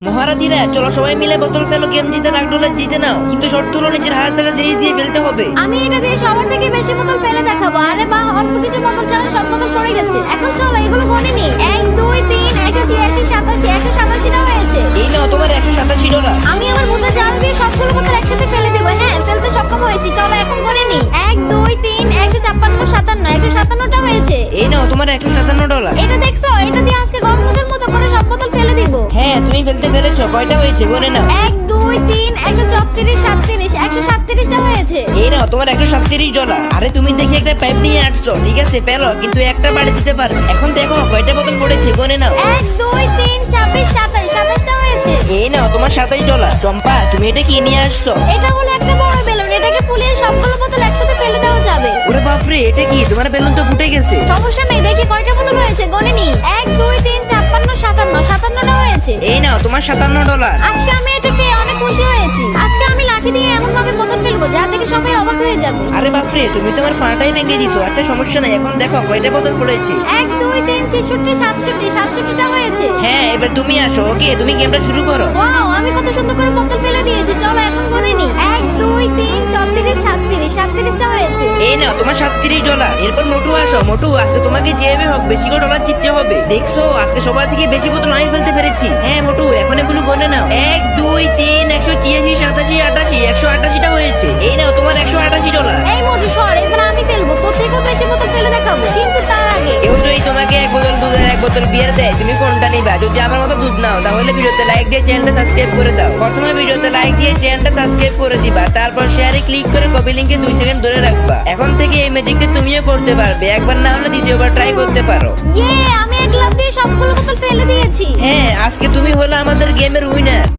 মহারানীরা চলো সবাই মিলে বোতল ফেলো, গেম জিতে $1 জিতে নাও, কিন্তু শর্ত হলো নিজের হাত থাকা জিনিস দিয়ে ফেলতে হবে। আমি এটা দিয়ে সবার থেকে বেশি বোতল ফেলে দেখাবো। আরে বাহ, অল্প কিছু বোতল ছাড়া সব বোতল পড়ে গেছে। এখন চলো এগুলো গনে নি। 1 2 3 186 87 187টা হয়েছে। এই নাও তোমার $187। আমি আমার বোতল জাল দিয়ে সবগুলো বোতল একসাথে ফেলে দেব। হ্যাঁ, ফেলতে সক্ষম হয়েছি। চলো এখন গনে নি। 1 2 3 156 57 157টা হয়েছে। এই নাও তোমার $157। এটা দেখছো? এটা দিয়ে আজকে গরমুজের মতো করে সব বোতল ফেলে দিব। হ্যাঁ তুমি ফেলতে পেরেছো। কয়টা হয়েছে গনে নাও। 1 2 3 134 37 137টা হয়েছে। এই নাও তোমার $137। আরে তুমি দেখি একটা পাইপ নিয়ে আসছো, ঠিক আছে পেলো, কিন্তু একটা বাড়ি দিতে পারো। এখন দেখো কয়টা বোতল পড়েছে গনে নাও। 1 2 3 26 27 27টা হয়েছে। এই নাও তোমার $27। চম্পা তুমি এটা কি নিয়ে আসছো? এটা হলো একটা বড় বেলুন। এটাকে ফুলিয়ে সবগুলো বোতল একসাথে ফেলে দেওয়া যাবে। ওরে বাপরে, এটা কি? তোমার বেলুন তো ফুটে গেছে। সমস্যা নেই, দেখি কয়টা বোতল হয়েছে গনে নি। 1 2 3 56 57 57টা হয়েছে। এই নাও তোমার $57। আজকে আমি এটা পেয়ে অনেক খুশি হয়েছি। আজকে আমি লাঠি দিয়ে এমন ভাবে বোতল ফেলবো যা থেকে সবাই অবাক হয়ে যাবে। আরে বাপরে, তুমি তোমার ফাটাই ভেঙে দিছো। আচ্ছা সমস্যা নাই, এখন দেখো কয়টা বোতল পড়েছে। 1 2 3 63 67 67টা হয়েছে। হ্যাঁ এবার তুমি আসো। ওকে, তুমি গেমটা শুরু করো। ওয়াও, আমি কত সুন্দর করে বোতল ফেলে দিয়েছি। চলো এখন গনে নি। 1 2 3 34 37 37টা হয়েছে। এই নাও তোমার $37। এরপর মোটু আসো। মোটু, আজকে তোমাকে যেভাবে হোক বেশি করে ডলার জিততে হবে। দেখছো আজকে সবার থেকে বেশি বোতল আমি ফেলতে পেরেছি। হ্যাঁ মোটু, এখন এগুলো গনে নাও। 1 2 3 186 87 88 188টা হয়েছে। এই নাও তোমার $188। এই মোটু সর, এবার আমি ফেলবো। তোর থেকেও বেশি বোতল ফেলে দেখাবো, কিন্তু তার আগে কেউ যদি তোমাকে 1 বোতল দুধ আর 1 বোতল বিয়ার দেয়, তুমি কোনটা নিবা? যদি আমার মতো দুধ নাও তাহলে ভিডিওতে লাইক দিয়ে চ্যানেলটা সাবস্ক্রাইব করে দাও। প্রথমে ভিডিওতে লাইক দিয়ে চ্যানেলটা সাবস্ক্রাইব করে দিবা, তারপর শেয়ারে ক্লিক করে কপি লিংকে 2 সেকেন্ড ধরে রাখবা। এখন থেকে এই ম্যাজিকটা তুমিও করতে পারবে। একবার না হলে দ্বিতীয়বার ট্রাই করতে পারো। আমি এক লাফ দিয়ে সবগুলো বোতল ফেলে দিয়েছি। হ্যাঁ, আজকে তুমি হলো আমাদের গেমের উইনার।